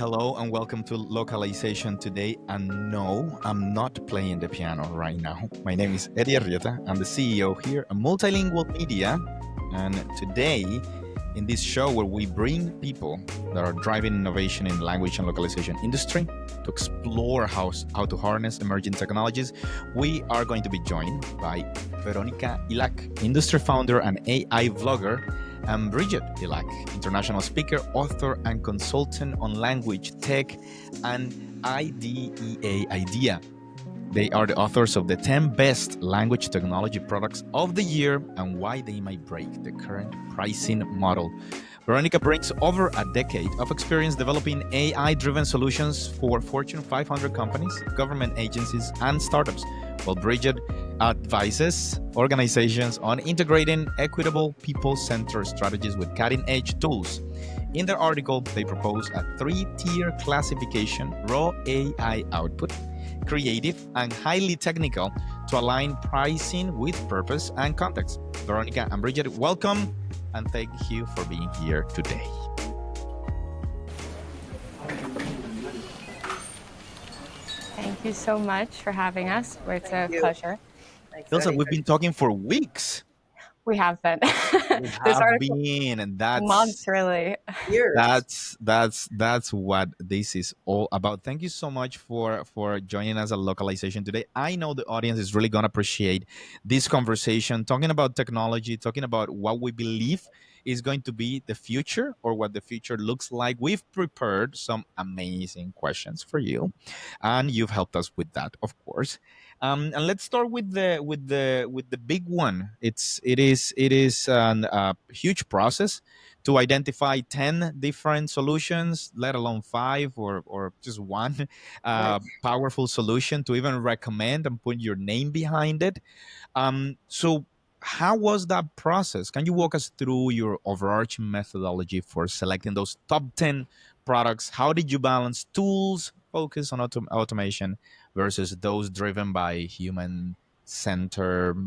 Hello and welcome to Localization today. And no, I'm not playing the piano right now. My name is Eddie Arrieta. I'm the CEO here at Multilingual Media. And today, in this show where we bring people that are driving innovation in the language and localization industry to explore how to harness emerging technologies, we are going to be joined by Veronica Hylak, industry founder and AI vlogger, and Bridget Hylak, international speaker, author, and consultant on language, tech, and IDEA. They are the authors of the 10 best language technology products of the year and why they might break the current pricing model. Veronica brings over a decade of experience developing AI-driven solutions for Fortune 500 companies, government agencies, and startups, while Bridget advises organizations on integrating equitable, people-centered strategies with cutting-edge tools. In their article, they propose a 3-tier classification: raw AI output, creative, and highly technical, to align pricing with purpose and context. Veronica and Bridget, welcome, and thank you for being here today. Thank you so much for having us. It's a pleasure. Feels like we've been talking for weeks. We have been. We have been, and that's months, really. Years. That's what this is all about. Thank you so much for joining us at Localization today. I know the audience is really gonna appreciate this conversation, talking about technology, talking about what we believe is going to be the future or what the future looks like. We've prepared some amazing questions for you, and you've helped us with that, of course. And let's start with the big one. It is a huge process to identify 10 different solutions, let alone 5 or just one powerful solution to even recommend and put your name behind it. So how was that process? Can you walk us through your overarching methodology for selecting those top 10 products? How did you balance tools, focus on automation versus those driven by human center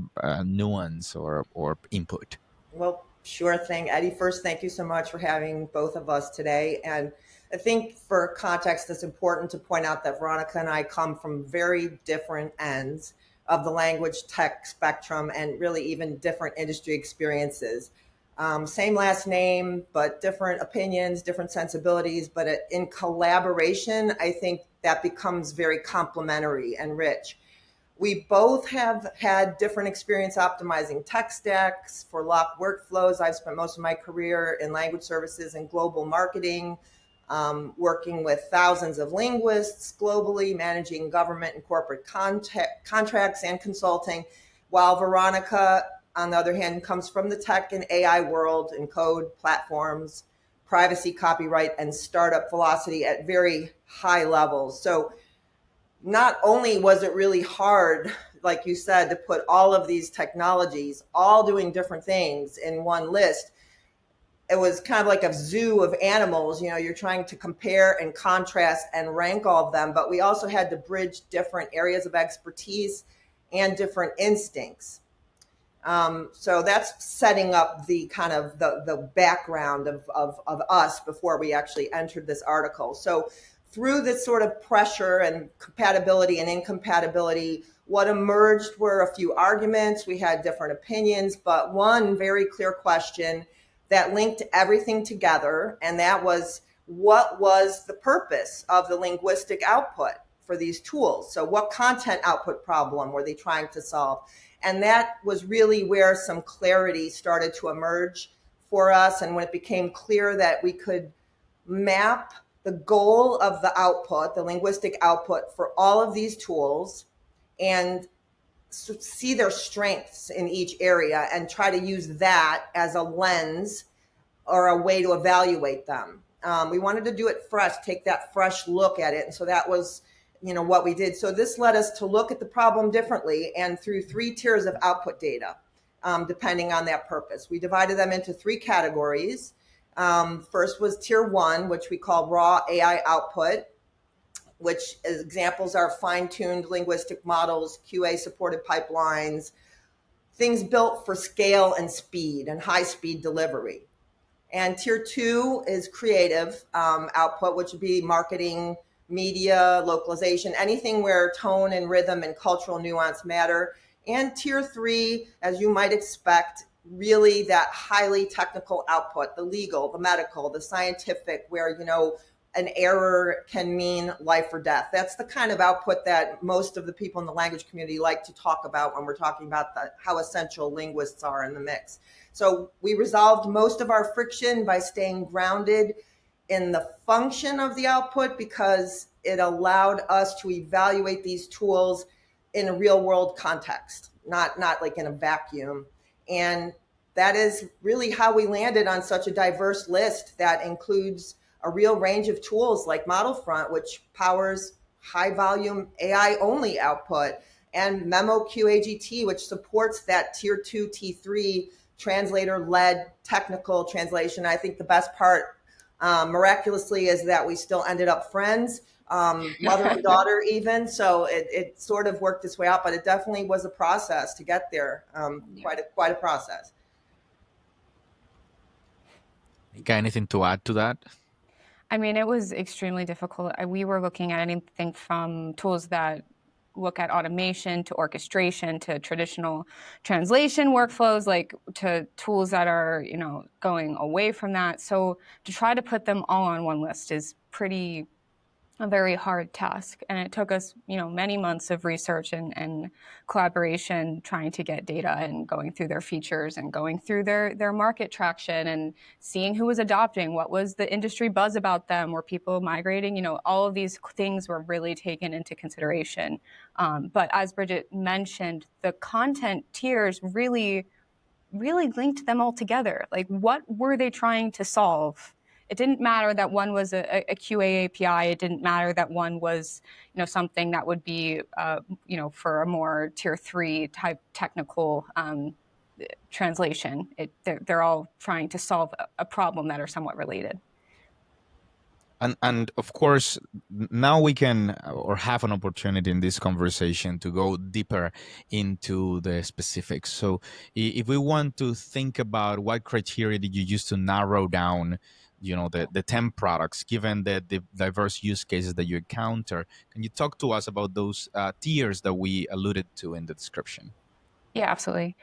nuance or input? Well, sure thing, Eddie. First, thank you so much for having both of us today. And I think for context, it's important to point out that Veronica and I come from very different ends of the language tech spectrum and really even different industry experiences. Same last name, but different opinions, different sensibilities. But in collaboration, I think that becomes very complementary and rich. We both have had different experience optimizing tech stacks for locked workflows. I've spent most of my career in language services and global marketing, working with thousands of linguists globally, managing government and corporate contracts and consulting, while Veronica, on the other hand, comes from the tech and AI world in code, platforms, privacy, copyright, and startup velocity at very high levels. So not only was it really hard, like you said, to put all of these technologies, all doing different things in one list, it was kind of like a zoo of animals. You know, you're trying to compare and contrast and rank all of them, but we also had to bridge different areas of expertise and different instincts. So that's setting up the kind of the background of us before we actually entered this article. So through this sort of pressure and compatibility and incompatibility, what emerged were a few arguments. We had different opinions, but one very clear question that linked everything together, and that was, what was the purpose of the linguistic output for these tools? So what content output problem were they trying to solve? And that was really where some clarity started to emerge for us, and when it became clear that we could map the goal of the output, the linguistic output for all of these tools, and see their strengths in each area and try to use that as a lens or a way to evaluate them. We wanted to do it fresh, take that fresh look at it. And so that was, what we did. So this led us to look at the problem differently and through 3 tiers of output data, depending on that purpose. We divided them into 3 categories. First was tier 1, which we call raw AI output, which examples are fine-tuned linguistic models, QA-supported pipelines, things built for scale and speed and high-speed delivery. And tier 2 is creative output, which would be marketing, media, localization, anything where tone and rhythm and cultural nuance matter. And tier 3, as you might expect, really that highly technical output, the legal, the medical, the scientific, where, an error can mean life or death. That's the kind of output that most of the people in the language community like to talk about when we're talking about how essential linguists are in the mix. So we resolved most of our friction by staying grounded in the function of the output, because it allowed us to evaluate these tools in a real world context, not like in a vacuum. And that is really how we landed on such a diverse list that includes a real range of tools like Modelfront, which powers high volume AI only output, and memoQ AGT, which supports that tier 2, T3 translator led technical translation. I think the best part, miraculously, is that we still ended up friends, mother and daughter even. So it sort of worked its way out, but it definitely was a process to get there. Quite a process. Got anything to add to that? I mean, it was extremely difficult. We were looking at anything from tools that look at automation to orchestration to traditional translation workflows, like to tools that are, going away from that. So to try to put them all on one list is a very hard task. And it took us, many months of research and collaboration, trying to get data and going through their features and going through their market traction and seeing who was adopting, what was the industry buzz about them, were people migrating, all of these things were really taken into consideration. But as Bridget mentioned, the content tiers really linked them all together. Like, what were they trying to solve? It didn't matter that one was a QA API. It didn't matter that one was, something that would be, for a more tier 3 type technical translation. They're all trying to solve a problem that are somewhat related. And of course, now we can or have an opportunity in this conversation to go deeper into the specifics. So if we want to think about what criteria did you use to narrow down, the 10 products, given the diverse use cases that you encounter, can you talk to us about those tiers that we alluded to in the description? Yeah, absolutely.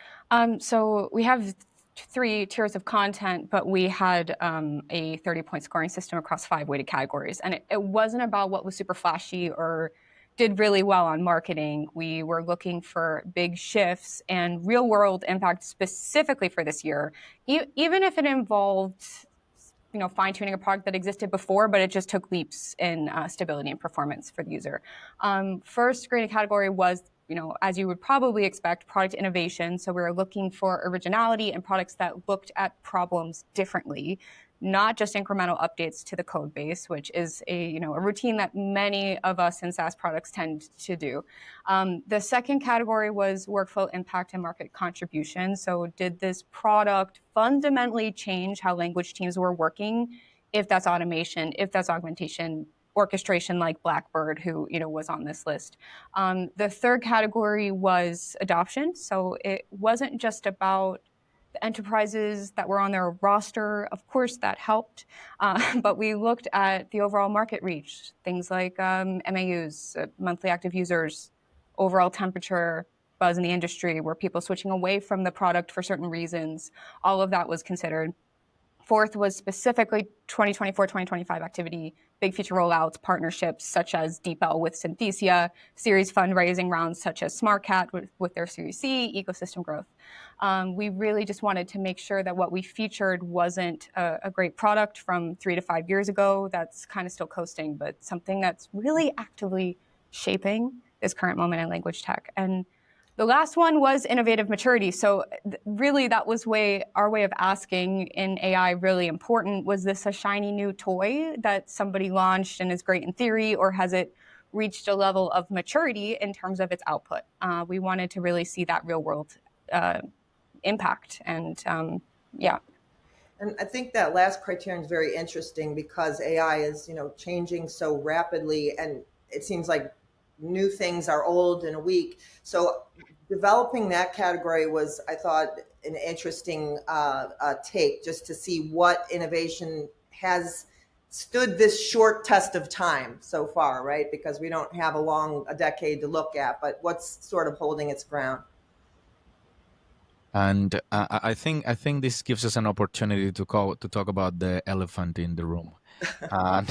So we have 3 tiers of content, but we had a 30-point scoring system across 5 weighted categories. And it wasn't about what was super flashy or did really well on marketing. We were looking for big shifts and real world impact specifically for this year, even if it involved fine tuning a product that existed before, but it just took leaps in stability and performance for the user. First graded category was, as you would probably expect, product innovation. So we were looking for originality and products that looked at problems differently, not just incremental updates to the code base, which is a routine that many of us in SaaS products tend to do. The second category was workflow impact and market contribution. So did this product fundamentally change how language teams were working? If that's automation, if that's augmentation, orchestration, like Blackbird, who was on this list. The third category was adoption. So it wasn't just about the enterprises that were on their roster. Of course, that helped. But we looked at the overall market reach, things like MAUs, monthly active users, overall temperature, buzz in the industry, were people switching away from the product for certain reasons. All of that was considered. Fourth was specifically 2024, 2025 activity, big feature rollouts, partnerships such as DeepL with Synthesia, series fundraising rounds such as SmartCat with their Series C, ecosystem growth. We really just wanted to make sure that what we featured wasn't a great product from 3 to 5 years ago that's kind of still coasting, but something that's really actively shaping this current moment in language tech. And the last one was innovative maturity. So really that was our way of asking in AI really important. Was this a shiny new toy that somebody launched and is great in theory, or has it reached a level of maturity in terms of its output? We wanted to really see that real world impact. And yeah. And I think that last criterion is very interesting because AI is, changing so rapidly, and it seems like new things are old in a week. So developing that category was, I thought, an interesting take, just to see what innovation has stood this short test of time so far, right? Because we don't have a decade to look at, but what's sort of holding its ground. And I think this gives us an opportunity to talk about the elephant in the room. And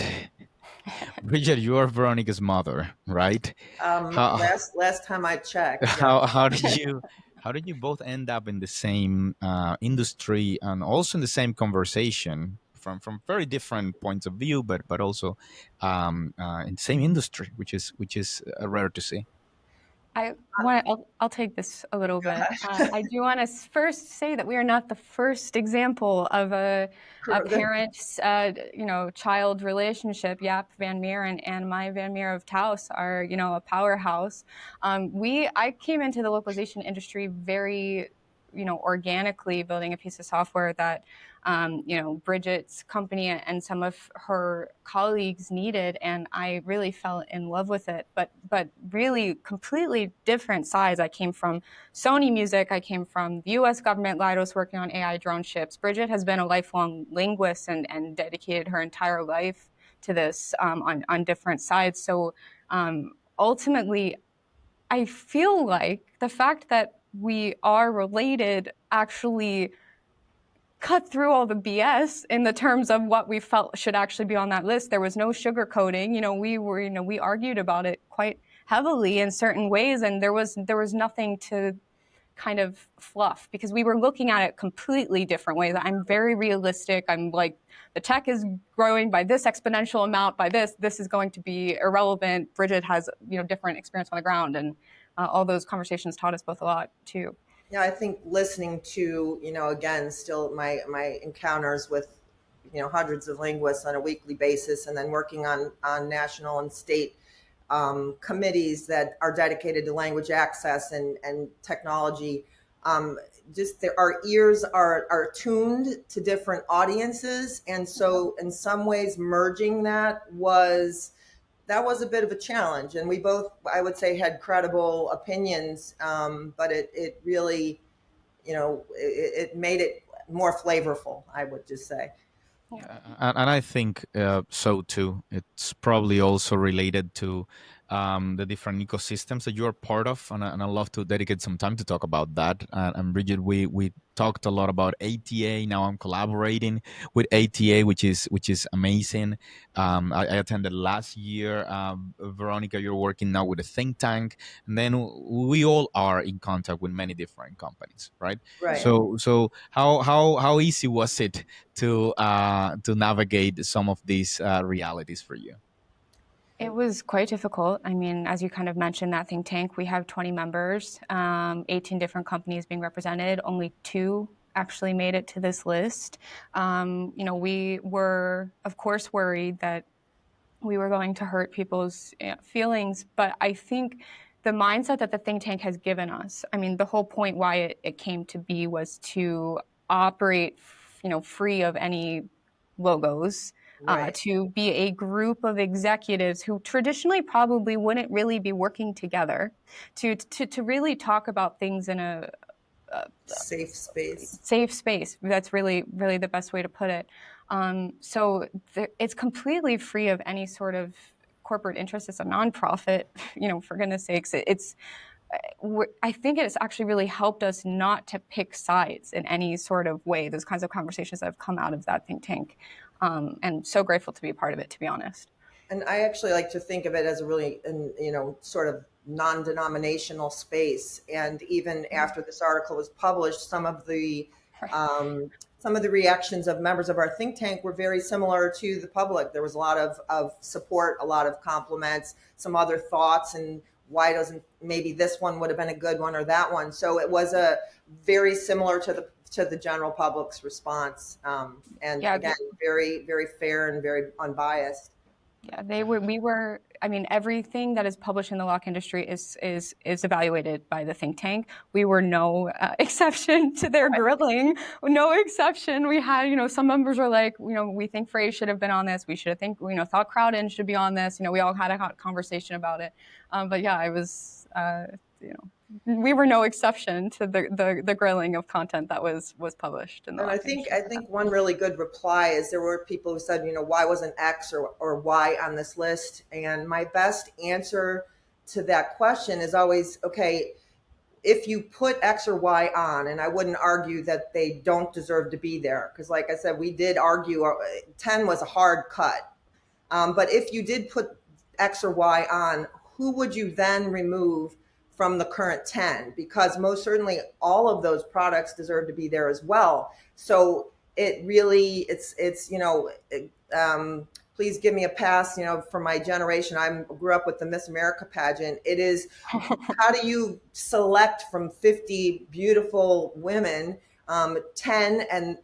Bridget, you are Veronica's mother, right? How Last time I checked, yeah. how did you both end up in the same industry and also in the same conversation from very different points of view, but also in the same industry, which is rare to see. I'll take this a little bit. I do want to first say that we are not the first example of a parent-child relationship. Jaap van Meer and Maya van Meer of Taos are, a powerhouse. I came into the localization industry very, organically, building a piece of software that Bridget's company and some of her colleagues needed, and I really fell in love with it. But really completely different sides. I came from Sony Music. I came from the U.S. government. Leidos working on AI drone ships. Bridget has been a lifelong linguist and dedicated her entire life to this on different sides. So ultimately, I feel like the fact that we are related actually cut through all the BS in the terms of what we felt should actually be on that list. There was no sugarcoating. We argued about it quite heavily in certain ways, and there was nothing to kind of fluff because we were looking at it completely different ways. I'm very realistic. I'm like, the tech is growing by this exponential amount, by this is going to be irrelevant. Bridget has, different experience on the ground, and all those conversations taught us both a lot too. Yeah, I think listening to, again, still my encounters with, hundreds of linguists on a weekly basis, and then working on national and state committees that are dedicated to language access and technology. Our ears are tuned to different audiences. And so in some ways merging that was a bit of a challenge, and we both, I would say, had credible opinions, but it really, it made it more flavorful, I would just say. And I think so too. It's probably also related to the different ecosystems that you're part of, and I love to dedicate some time to talk about that. And Bridget, we talked a lot about ATA. Now I'm collaborating with ATA, which is amazing. I attended last year. Veronica, you're working now with a think tank, and then we all are in contact with many different companies, right? Right. So how easy was it to navigate some of these realities for you? It was quite difficult. I mean, as you kind of mentioned, that think tank, we have 20 members, 18 different companies being represented. Only 2 actually made it to this list. We were, of course, worried that we were going to hurt people's feelings, but I think the mindset that the think tank has given us, I mean, the whole point why it came to be was to operate, free of any logos, Right. to be a group of executives who traditionally probably wouldn't really be working together, to really talk about things in a safe space. Safe space. That's really, really the best way to put it. So it's completely free of any sort of corporate interest. It's a nonprofit, for goodness sakes. I think it's actually really helped us not to pick sides in any sort of way. Those kinds of conversations that have come out of that think tank. And so grateful to be a part of it, to be honest. And I actually like to think of it as a really, sort of non-denominational space. And even after this article was published, some of the reactions of members of our think tank were very similar to the public. There was a lot of support, a lot of compliments, some other thoughts, and why doesn't maybe this one would have been a good one or that one. So it was a very similar to the general public's response. And yeah, again, very, very fair and very unbiased. Yeah, we were, I mean, everything that is published in the lock industry is evaluated by the think tank. We were no exception to their grilling, no exception. We had, some members were like, we think Phrase should have been on this. We should have thought Crowd-In should be on this. We all had a hot conversation about it. But yeah, it was, we were no exception to the grilling of content that was published in the And I last think industry. one really good reply is there were people who said, why wasn't X or Y on this list? And my best answer to that question is always, okay, if you put X or Y on, and I wouldn't argue that they don't deserve to be there, because like I said, we did argue 10 was a hard cut. But if you did put X or Y on, who would you then remove from the current 10? Because most certainly all of those products deserve to be there as well. So it really, please give me a pass, for my generation. I grew up with the Miss America pageant. It is, how do you select from 50 beautiful women, 10, and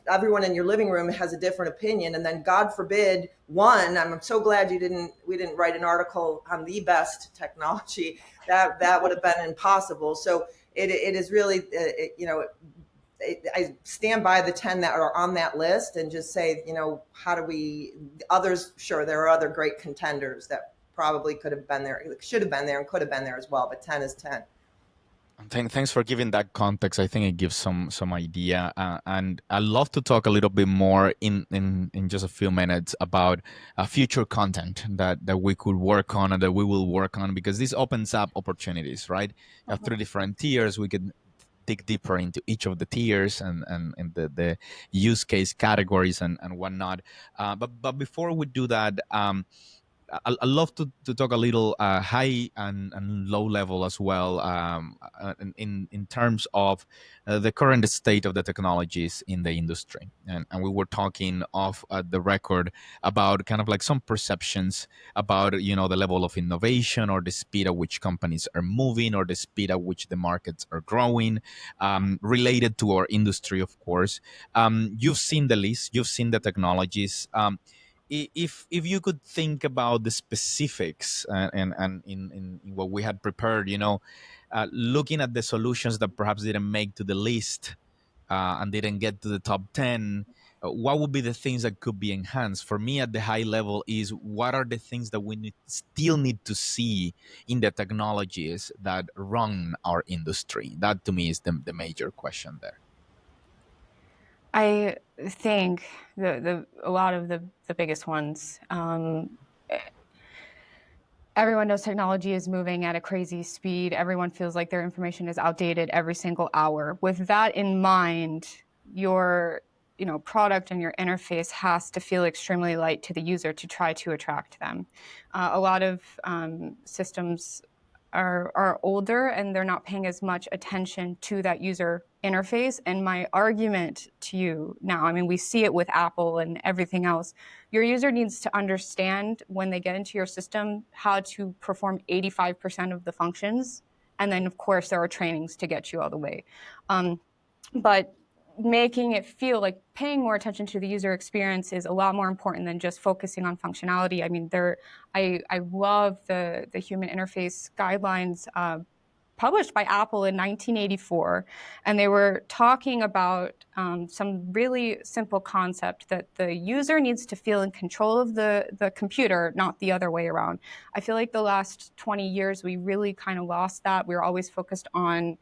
everyone in your living room has a different opinion, and then God forbid one. I'm so glad we didn't write an article on the best technology. That would have been impossible. So it is really, I stand by the 10 that are on that list and just say, how do we, others, sure, there are other great contenders that probably could have been there, should have been there, and could have been there as well, but 10 is 10. Thanks for giving that context. I think it gives some idea, and I'd love to talk a little bit more in just a few minutes about future content that we could work on and that we will work on, because this opens up opportunities, right? You have 3 different tiers. We could dig deeper into each of the tiers and the use case categories and whatnot. But before we do that, I love to talk a little high and low level as well, in terms of the current state of the technologies in the industry. And we were talking off the record about kind of like some perceptions about, the level of innovation or the speed at which companies are moving or the speed at which the markets are growing, related to our industry, of course. You've seen the list, you've seen the technologies. If you could think about the specifics, and in what we had prepared, looking at the solutions that perhaps didn't make to the list, and didn't get to the top 10, what would be the things that could be enhanced? For me, at the high level, is what are the things that we still need to see in the technologies that run our industry? That to me is the major question there. I think a lot of the biggest ones. Everyone knows technology is moving at a crazy speed. Everyone feels like their information is outdated every single hour. With that in mind, your product and your interface has to feel extremely light to the user to try to attract them. A lot of systems are older and they're not paying as much attention to that user interface. And my argument to you now, I mean, we see it with Apple and everything else. Your user needs to understand when they get into your system how to perform 85% of the functions. And then, of course, there are trainings to get you all the way. But making it feel like paying more attention to the user experience is a lot more important than just focusing on functionality. I mean, I love the human interface guidelines published by Apple in 1984, and they were talking about some really simple concept that the user needs to feel in control of the computer, not the other way around. I feel like the last 20 years, we really kind of lost that. We were always focused on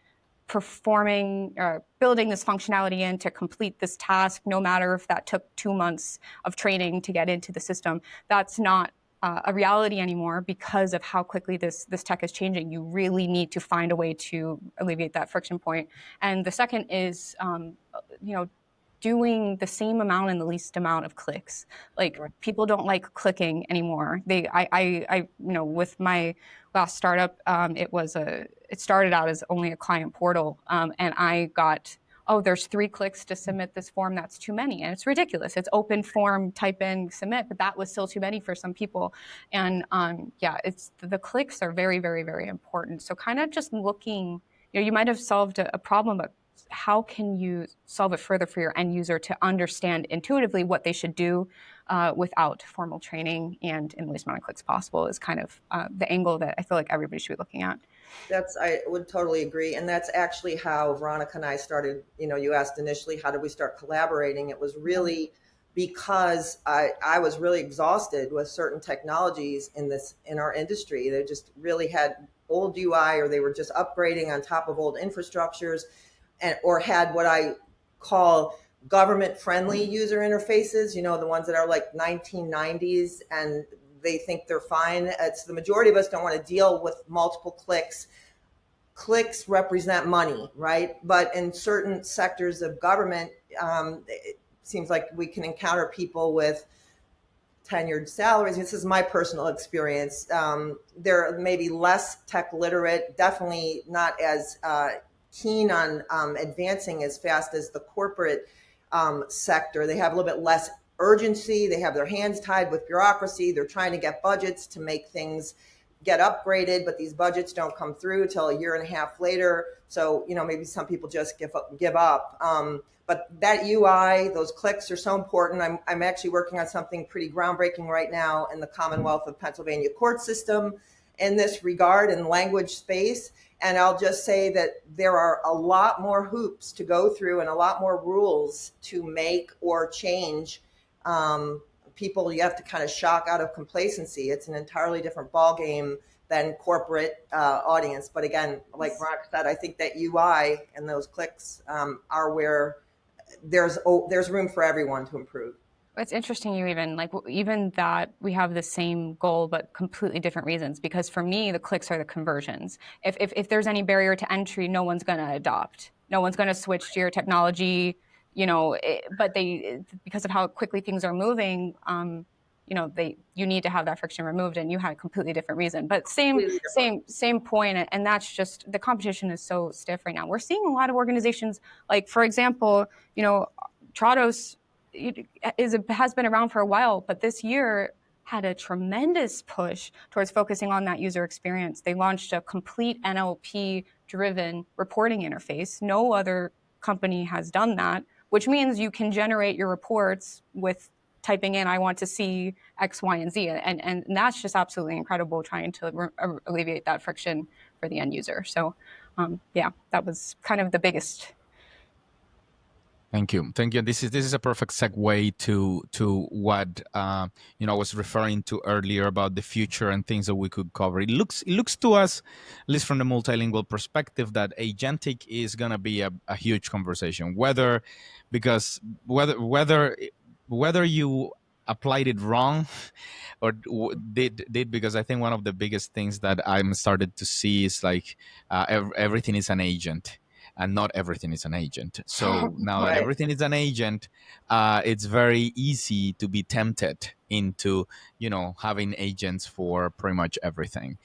performing or building this functionality in to complete this task, no matter if that took 2 months of training to get into the system. That's not a reality anymore because of how quickly this tech is changing. You really need to find a way to alleviate that friction point. And the second is, doing the same amount and the least amount of clicks. Like, people don't like clicking anymore. With my last startup, it started out as only a client portal, and I got, there's 3 clicks to submit this form. That's too many, and it's ridiculous. It's open form, type in, submit, but that was still too many for some people. And it's the clicks are very, very, very important. So kind of just looking, you might have solved a problem, but how can you solve it further for your end user to understand intuitively what they should do without formal training and in the least amount of clicks possible is kind of the angle that I feel like everybody should be looking at. I would totally agree. And that's actually how Veronica and I started. You asked initially, how did we start collaborating? It was really because I was really exhausted with certain technologies in our industry. They just really had old UI, or they were just upgrading on top of old infrastructures, or had what I call government friendly user interfaces, the ones that are like 1990s, and they think they're fine. It's the majority of us don't want to deal with multiple clicks. Clicks represent money, right? But in certain sectors of government, it seems like we can encounter people with tenured salaries. This is my personal experience. They're maybe less tech literate, definitely not as keen on advancing as fast as the corporate sector. They have a little bit less urgency. They have their hands tied with bureaucracy. They're trying to get budgets to make things get upgraded, but these budgets don't come through till a year and a half later. So, maybe some people just give up. But that UI, those clicks are so important. I'm actually working on something pretty groundbreaking right now in the Commonwealth of Pennsylvania court system in this regard, in language space. And I'll just say that there are a lot more hoops to go through and a lot more rules to make or change. People, you have to kind of shock out of complacency. It's an entirely different ballgame than corporate audience. But again, like Veronica said, I think that UI and those clicks are where there's room for everyone to improve. It's interesting even that we have the same goal but completely different reasons, because for me the clicks are the conversions. If there's any barrier to entry, no one's going to adopt. No one's going to switch to your technology, but because of how quickly things are moving, you need to have that friction removed, and you had a completely different reason. But same point, and that's just the competition is so stiff right now. We're seeing a lot of organizations, like for example, Trados has been around for a while, but this year had a tremendous push towards focusing on that user experience. They launched a complete NLP-driven reporting interface. No other company has done that, which means you can generate your reports with typing in, I want to see X, Y, and Z. And that's just absolutely incredible, trying to alleviate that friction for the end user. So that was kind of the biggest. Thank you. This is a perfect segue to what I was referring to earlier about the future and things that we could cover. It looks to us, at least from the multilingual perspective, that agentic is going to be a huge conversation. Whether you applied it wrong or did because I think one of the biggest things that I'm started to see is like everything is an agent. And not everything is an agent. So now that everything is an agent, it's very easy to be tempted into, having agents for pretty much everything.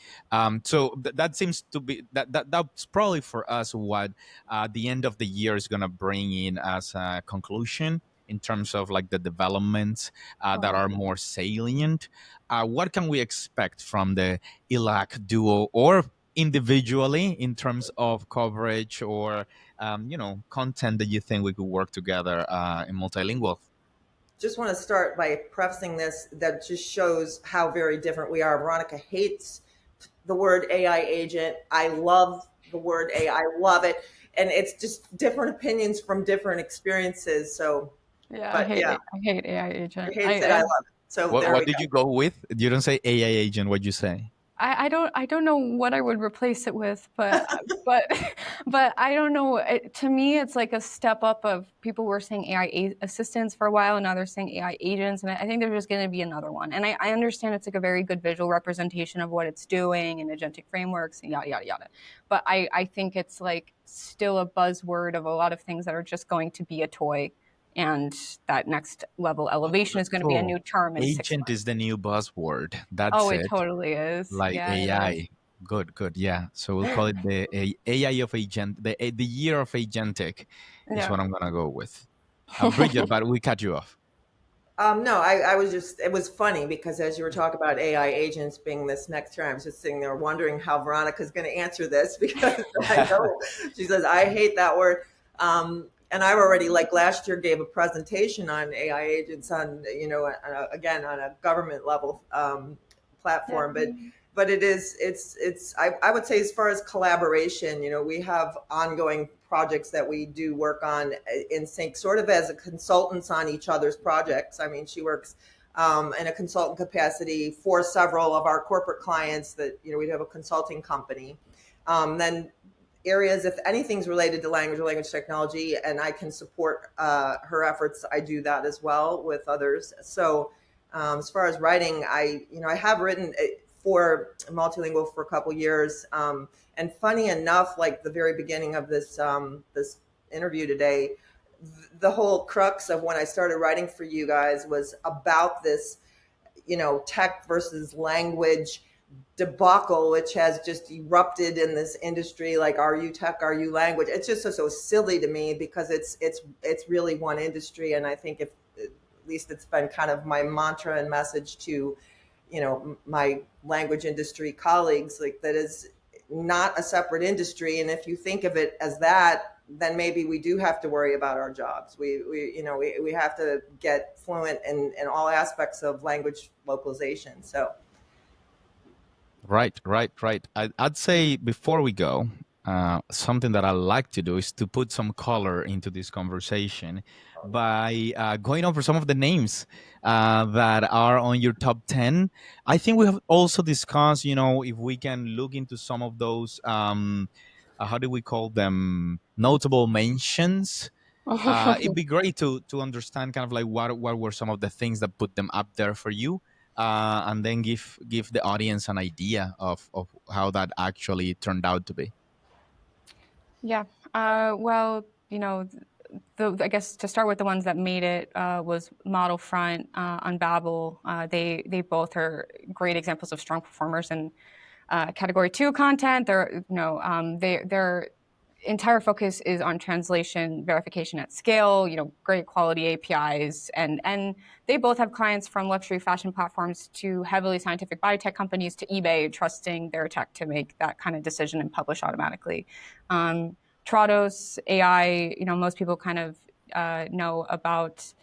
So that seems to be that's probably for us what the end of the year is going to bring in as a conclusion in terms of like the developments that are more salient. What can we expect from the Hylak duo or individually in terms of coverage or content that you think we could work together in multilingual? Just want to start by prefacing this, that just shows how very different we are. Veronica hates the word AI agent. I love the word AI. I love it. And it's just different opinions from different experiences. So I hate AI agent. He hates it. I love it. So what did you go with? You don't say AI agent. What'd you say? I don't know what I would replace it with, but I don't know. To me, it's like a step up of people were saying AI assistants for a while, and now they're saying AI agents, and I think there's just going to be another one. And I understand it's like a very good visual representation of what it's doing and agentic frameworks and yada yada yada. But I think it's like still a buzzword of a lot of things that are just going to be a toy. And that next level elevation is going to be a new term. Agent is the new buzzword. That's it totally is. Like AI. Good. Yeah. So we'll call it the AI of agent. The year of agentic is what I'm going to go with. Bridget, but we cut you off. No, I was just, it was funny because as you were talking about AI agents being this next term, I was just sitting there wondering how Veronica's going to answer this, because I know she says, I hate that word. And I already, like last year, gave a presentation on AI agents on, again, on a government level platform. But but I would say as far as collaboration, we have ongoing projects that we do work on in sync, sort of as a consultants on each other's projects. I mean, she works in a consultant capacity for several of our corporate clients that, we have a consulting company. Then areas, if anything's related to language or language technology and I can support her efforts, I do that as well with others. So as far as writing, I have written for MultiLingual for a couple years. And funny enough, like the very beginning of this interview today, the whole crux of when I started writing for you guys was about this, tech versus language debacle, which has just erupted in this industry. Like, are you tech, are you language? It's just so silly to me, because it's really one industry. And I think, if at least it's been kind of my mantra and message to, my language industry colleagues, like, that is not a separate industry. And if you think of it as that, then maybe we do have to worry about our jobs. We have to get fluent in all aspects of language localization. So. Right. I'd say before we go, something that I like to do is to put some color into this conversation by going over some of the names that are on your top 10. I think we have also discussed, if we can look into some of those, how do we call them, notable mentions. It'd be great to understand kind of like what were some of the things that put them up there for you. And then give the audience an idea of how that actually turned out to be. Yeah. Well, I guess to start with, the ones that made it was Modelfront, on Babbel. They both are great examples of strong performers in Category 2 content. Their entire focus is on translation verification at scale. Great quality APIs, and they both have clients from luxury fashion platforms to heavily scientific biotech companies to eBay, trusting their tech to make that kind of decision and publish automatically. Trados AI, most people kind of know about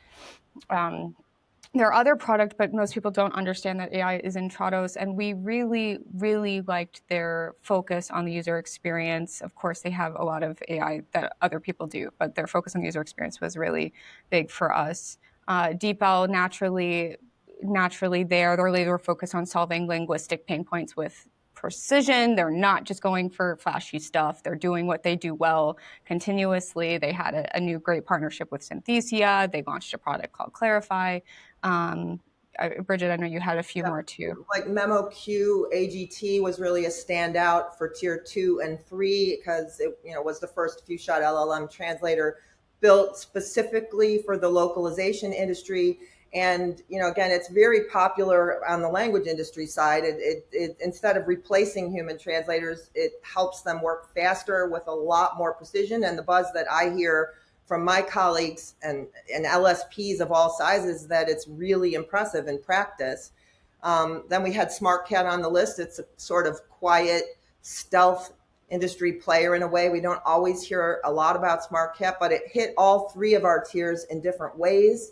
their other product, but most people don't understand that AI is in Trados. And we really, really liked their focus on the user experience. Of course, they have a lot of AI that other people do, but their focus on the user experience was really big for us. DeepL, naturally they're laser focused on solving linguistic pain points with precision. They're not just going for flashy stuff. They're doing what they do well continuously. They had a new great partnership with Synthesia. They launched a product called Clarify. Bridget, I know you had a few more too. Like memoQ AGT was really a standout for tier 2 and 3, because it was the first few-shot LLM translator built specifically for the localization industry. And again, it's very popular on the language industry side. It instead of replacing human translators, it helps them work faster with a lot more precision. And the buzz that I hear from my colleagues and LSPs of all sizes, that it's really impressive in practice. Then we had SmartCat on the list. It's a sort of quiet, stealth industry player in a way. We don't always hear a lot about SmartCat, but it hit all 3 of our tiers in different ways.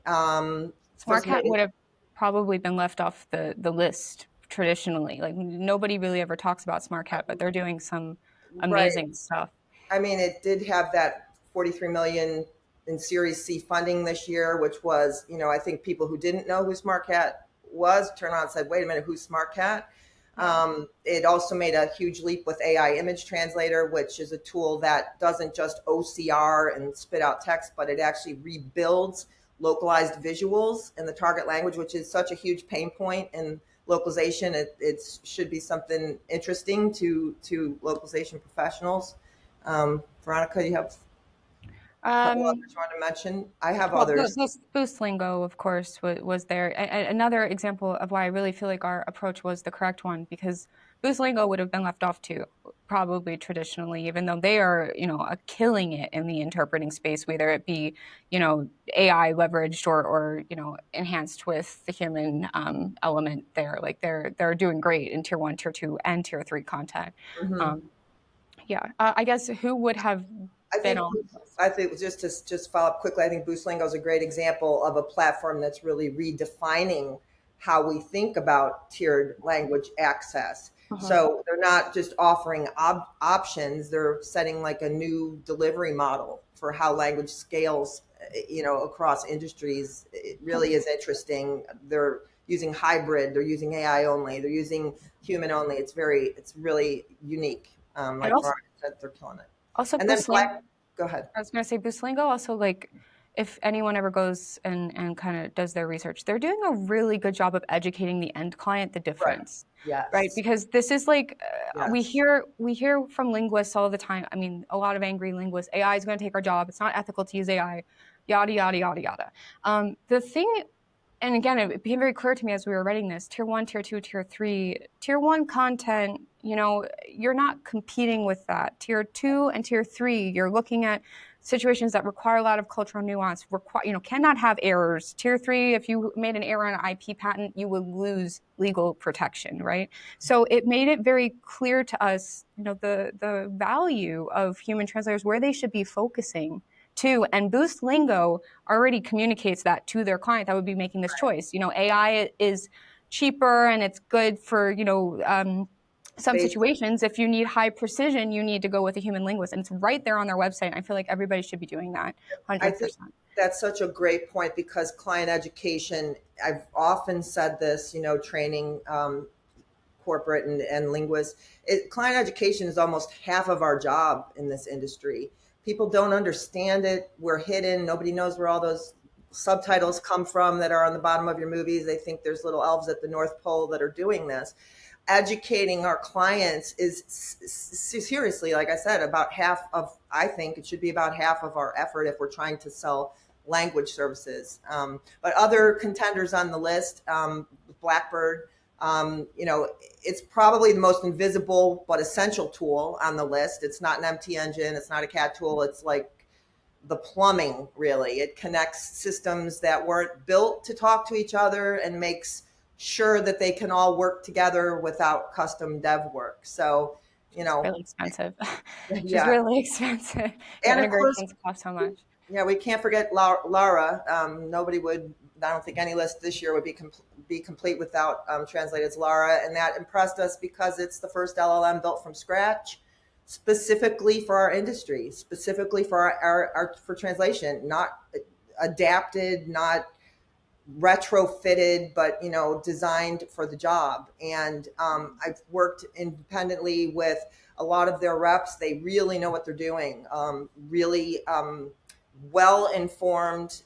SmartCat would have probably been left off the list traditionally. Like, nobody really ever talks about SmartCat, but they're doing some amazing stuff. I mean, it did have that 43 million in Series C funding this year, which was, I think people who didn't know who SmartCat was turned on and said, wait a minute, who's SmartCat? It also made a huge leap with AI Image Translator, which is a tool that doesn't just OCR and spit out text, but it actually rebuilds localized visuals in the target language, which is such a huge pain point in localization. It should be something interesting to localization professionals. Veronica, you have a couple others you want to mention? I have others. Boostlingo, of course, was there. Another example of why I really feel like our approach was the correct one, because Boostlingo would have been left off too, probably traditionally, even though they are, killing it in the interpreting space, whether it be, AI leveraged or enhanced with the human element there. Like, they're doing great in tier 1, tier 2, and tier 3 content. I guess who would have I think just to follow up quickly, I think Boostlingo is a great example of a platform that's really redefining how we think about tiered language access. So they're not just offering options, they're setting like a new delivery model for how language scales, across industries. It really is interesting. They're using hybrid, they're using AI only, they're using human only. It's really unique. Like also, Veronica said, they're killing it. also And then Boostlingo. go ahead. I was going to say Boostlingo also, like, if anyone ever goes and kind of does their research, they're doing a really good job of educating the end client the difference. Yes. Right, because this is like Yes. we hear from linguists all the time. I mean, a lot of angry linguists. AI is going to take our job. It's not ethical to use AI. Yada yada yada yada. The thing, and again, it became very clear to me as we were writing this: tier 1, tier 2, tier 3. Tier 1 content, you're not competing with that. Tier 2 and tier 3, you're looking at situations that require a lot of cultural nuance, cannot have errors. Tier 3, if you made an error on an IP patent, you would lose legal protection, right? So it made it very clear to us, the value of human translators, where they should be focusing too. And Boostlingo already communicates that to their client that would be making this choice. AI is cheaper and it's good for, some situations. If you need high precision, you need to go with a human linguist, and it's right there on their website. And I feel like everybody should be doing that 100%. I think that's such a great point, because client education, I've often said this, training corporate and linguists, client education is almost half of our job in this industry. People don't understand it. We're hidden. Nobody knows where all those subtitles come from that are on the bottom of your movies. They think there's little elves at the North Pole that are doing this. Educating our clients is seriously, like I said, I think it should be about half of our effort if we're trying to sell language services. But other contenders on the list, Blackbird, it's probably the most invisible but essential tool on the list. It's not an MT engine. It's not a CAD tool. It's like the plumbing, really. It connects systems that weren't built to talk to each other and makes sure that they can all work together without custom dev work. So, really expensive. She's yeah, really expensive. And integrations cost so much. Yeah, we can't forget Lara. I don't think any list this year would be complete without Translated's Lara, and that impressed us because it's the first LLM built from scratch, specifically for our industry, specifically for our for translation, not adapted, not retrofitted, but designed for the job. And I've worked independently with a lot of their reps. They really know what they're doing. Really well-informed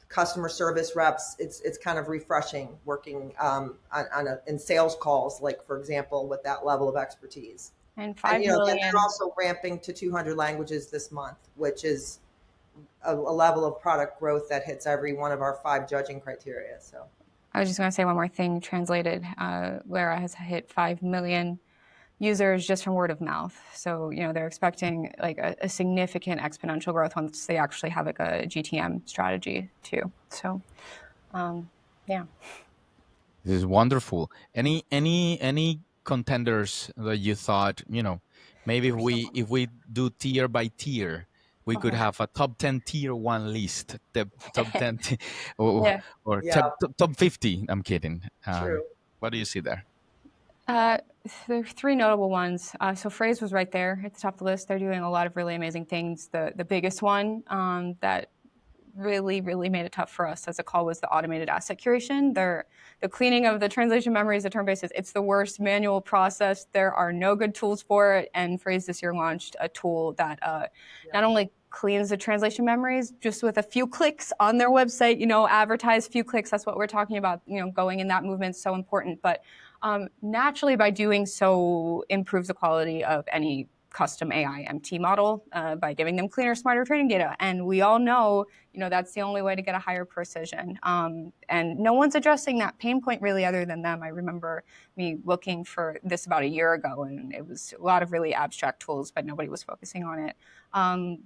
customer service reps. It's kind of refreshing working in sales calls, like, for example, with that level of expertise. And 5 million. They're also ramping to 200 languages this month, which is a level of product growth that hits every one of our 5 judging criteria. So I was just going to say one more thing. Translated, Lara has hit 5 million users just from word of mouth. So, they're expecting like a significant exponential growth once they actually have like a GTM strategy too. So, yeah. This is wonderful. Any contenders that you thought, maybe if we do tier by tier, we could have a top 10 tier 1 list, the top 10 or top 50. I'm kidding. True. What do you see there? There are 3 notable ones. So Phrase was right there at the top of the list. They're doing a lot of really amazing things. The biggest one that really, really made it tough for us as a call was the automated asset curation. The cleaning of the translation memories, the term bases, it's the worst manual process. There are no good tools for it. And Phrase this year launched a tool that not only cleans the translation memories just with a few clicks on their website, advertise few clicks. That's what we're talking about, going in that movement is so important. But naturally, by doing so, improves the quality of any custom AI MT model by giving them cleaner, smarter training data. And we all know, that's the only way to get a higher precision. And no one's addressing that pain point really other than them. I remember me looking for this about a year ago, and it was a lot of really abstract tools, but nobody was focusing on it.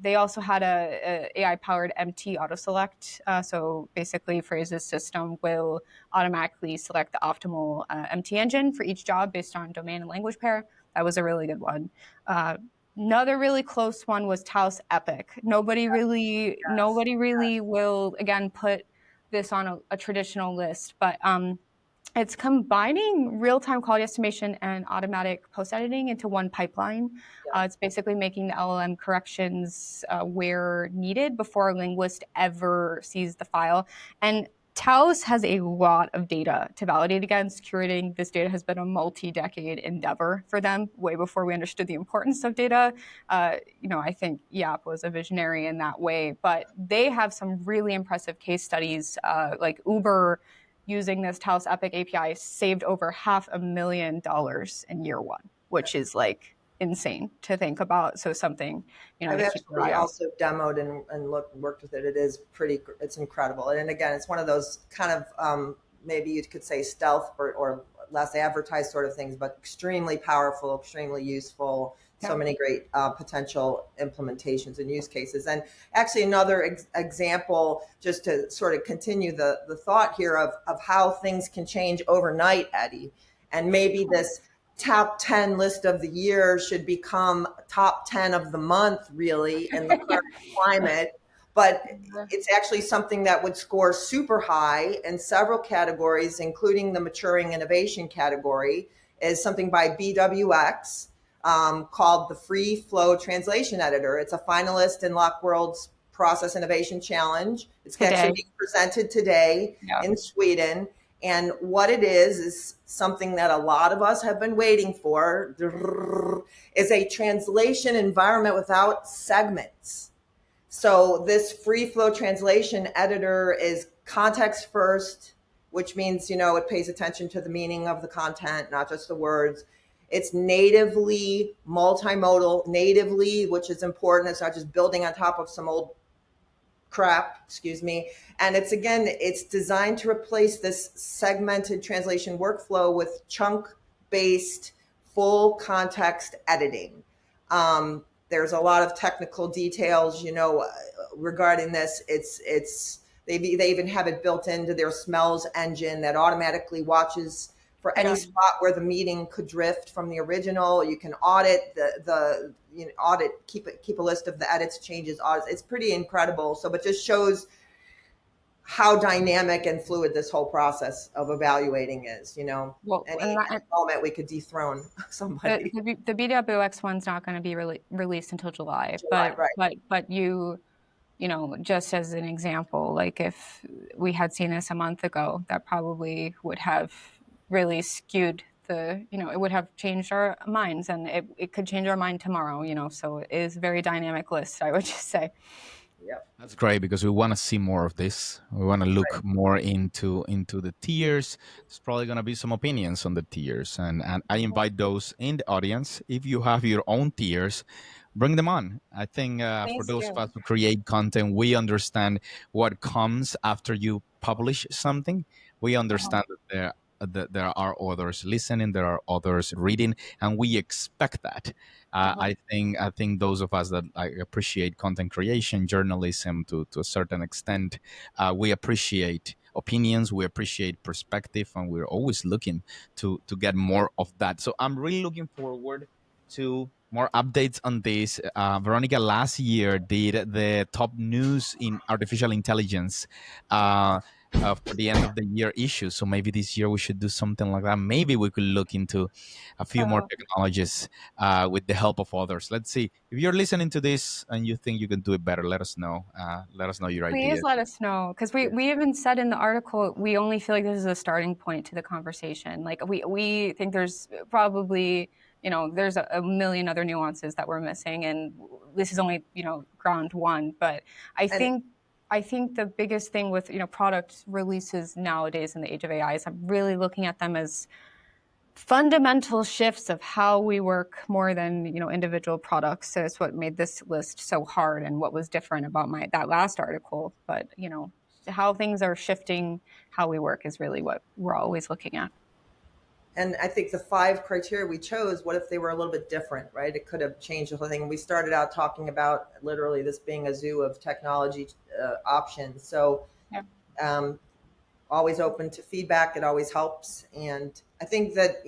They also had a AI-powered MT auto-select. So basically, Phrase's system will automatically select the optimal MT engine for each job based on domain and language pair. That was a really good one. Another really close one was Taos Epic. Nobody really will, again, put this on a traditional list, but it's combining real-time quality estimation and automatic post-editing into one pipeline. Yeah. It's basically making the LLM corrections where needed before a linguist ever sees the file. And Taos has a lot of data to validate against. Curating this data has been a multi-decade endeavor for them, way before we understood the importance of data. I think Yap was a visionary in that way, but they have some really impressive case studies, like Uber using this Taos Epic API saved over $500,000 in year one, which is like insane to think about. So something, I've to keep an eye actually on. also demoed and worked with it. It's incredible. And again, it's one of those kind of, maybe you could say stealth or less advertised sort of things, but extremely powerful, extremely useful. So many great potential implementations and use cases. And actually another example, just to sort of continue the thought here of how things can change overnight, Eddie, and maybe this top 10 list of the year should become top 10 of the month, really, in the current climate. But it's actually something that would score super high in several categories, including the maturing innovation category, is something by BWX called the Free Flow Translation Editor. It's a finalist in LockWorld's Process Innovation Challenge. It's actually being presented today in Sweden. And what it is something that a lot of us have been waiting for, is a translation environment without segments. So this free flow translation editor is context first, which means, it pays attention to the meaning of the content, not just the words. It's natively multimodal, which is important. It's not just building on top of some old crap, and it's designed to replace this segmented translation workflow with chunk-based full context editing. There's a lot of technical details, regarding this. They even have it built into their smells engine that automatically watches for any spot where the meaning could drift from the original. You can audit keep a list of the edits, changes, audits. It's pretty incredible. So, but just shows how dynamic and fluid this whole process of evaluating is. Well, any moment we could dethrone somebody. The BWX one's not going to be released until July, right. but just as an example, like if we had seen this a month ago, that probably would have really skewed it would have changed our minds, and it could change our mind tomorrow, so it is a very dynamic list, I would just say. Yep. That's great, because we want to see more of this. We want to look more into the tiers. There's probably going to be some opinions on the tiers, and I invite those in the audience. If you have your own tiers, bring them on. I think for those of us who create content, we understand what comes after you publish something. We understand that there are others listening, there are others reading, and we expect that. I think those of us that appreciate content creation, journalism to a certain extent, we appreciate opinions, we appreciate perspective, and we're always looking to get more of that. So I'm really looking forward to more updates on this. Veronica last year did the top news in artificial intelligence for the end of the year issue. So maybe this year we should do something like that. Maybe we could look into a few more technologies with the help of others. Let's see. If you're listening to this and you think you can do it better, let us know. Let us know your ideas. Please let us know, because we even said in the article, we only feel like this is a starting point to the conversation. Like we think there's probably, there's a million other nuances that we're missing, and this is only, ground one. But I think the biggest thing with, product releases nowadays in the age of AI is I'm really looking at them as fundamental shifts of how we work more than, individual products. So it's what made this list so hard and what was different about that last article. But, how things are shifting how we work is really what we're always looking at. And I think the 5 criteria we chose, what if they were a little bit different, right? It could have changed the whole thing. We started out talking about literally this being a zoo of technology options. So always open to feedback. It always helps. And I think that,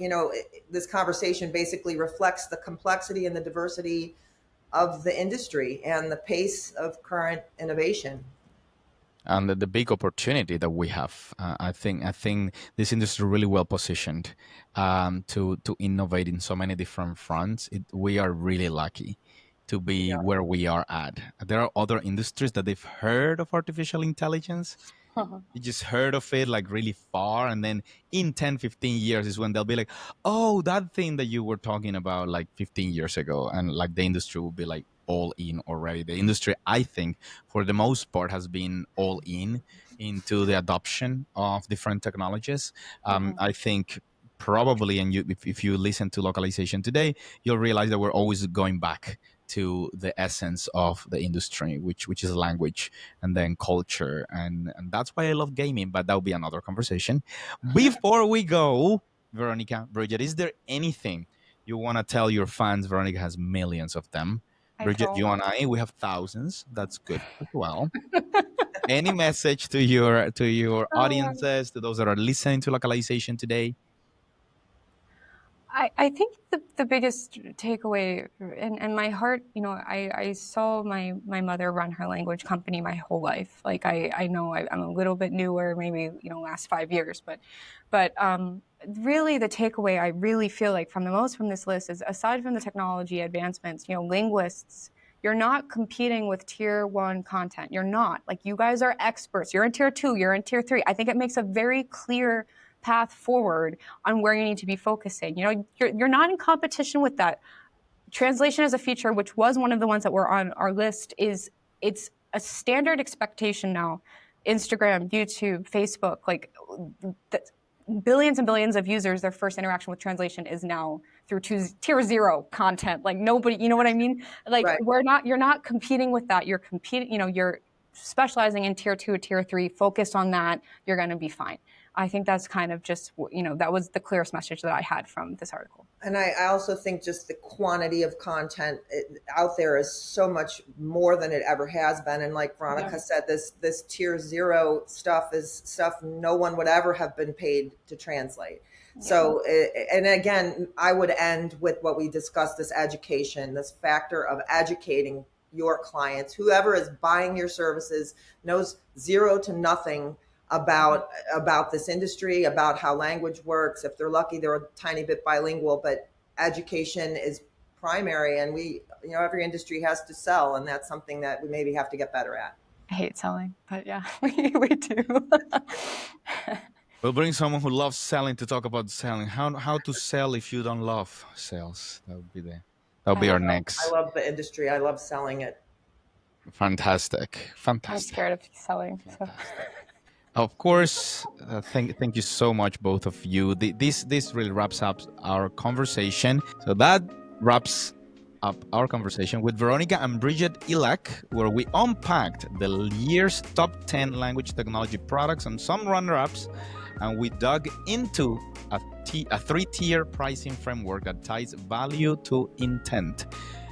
this conversation basically reflects the complexity and the diversity of the industry and the pace of current innovation. and the big opportunity that we have. I think this industry really well positioned to innovate in so many different fronts. We are really lucky to be where we are at. There are other industries that they've heard of artificial intelligence. You just heard of it like really far, and then in 10-15 years is when they'll be like, oh, that thing that you were talking about like 15 years ago, and like the industry will be like all in already. The industry, I think, for the most part has been all in into the adoption of different technologies. I think probably, and if you listen to localization today, you'll realize that we're always going back to the essence of the industry, which is language and then culture, and that's why I love gaming. But that'll be another conversation. Before we go, Veronica, Bridget, is there anything you want to tell your fans? Veronica has millions of them. Bridget, you and I, we have thousands. That's good as well. Any message to your audiences, to those that are listening to localization today? I think the biggest takeaway, and my heart, I saw my mother run her language company my whole life. Like I know I'm a little bit newer, maybe, last 5 years, but really the takeaway I really feel like from this list is, aside from the technology advancements, linguists, you're not competing with tier 1 content. You're not. Like, you guys are experts. You're in tier 2, you're in tier 3. I think it makes a very clear path forward on where you need to be focusing. You're not in competition with that. Translation as a feature, which was one of the ones that were on our list, it's a standard expectation now. Instagram, YouTube, Facebook, like billions and billions of users, their first interaction with translation is now through tier 0 content. Like, nobody, you know what I mean? Like, right. You're not competing with that. You're competing, you're specializing in tier 2 or tier 3, focused on that, you're going to be fine. I think that's kind of just, that was the clearest message that I had from this article. And I also think just the quantity of content out there is so much more than it ever has been. And like Veronica said, this tier 0 stuff is stuff no one would ever have been paid to translate. Yeah. So, and again, I would end with what we discussed, this education, this factor of educating your clients. Whoever is buying your services knows zero to nothing about this industry, about how language works. If they're lucky, they're a tiny bit bilingual, but education is primary, and every industry has to sell, and that's something that we maybe have to get better at. I hate selling, but yeah, we do. We'll bring someone who loves selling to talk about selling. How to sell if you don't love sales. That'll be our next. I love the industry. I love selling it. Fantastic. I'm scared of selling. So. Of course, thank you so much, both of you. This really wraps up our conversation. So that wraps up our conversation with Veronica and Bridget Hylak, where we unpacked the year's top 10 language technology products and some runner-ups, and we dug into a 3-tier pricing framework that ties value to intent.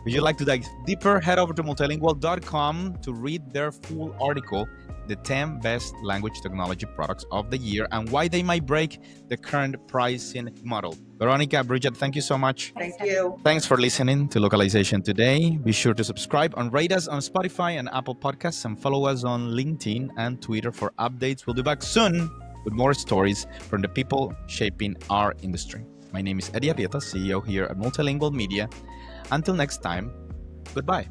If you'd like to dive deeper, head over to MultiLingual.com to read their full article, the 10 best language technology products of the year and why they might break the current pricing model. Veronica, Bridget, thank you so much. Thank you. Thanks for listening to Localization Today. Be sure to subscribe and rate us on Spotify and Apple Podcasts, and follow us on LinkedIn and Twitter for updates. We'll be back soon with more stories from the people shaping our industry. My name is Eddie Arrieta, CEO here at MultiLingual Media. Until next time, goodbye.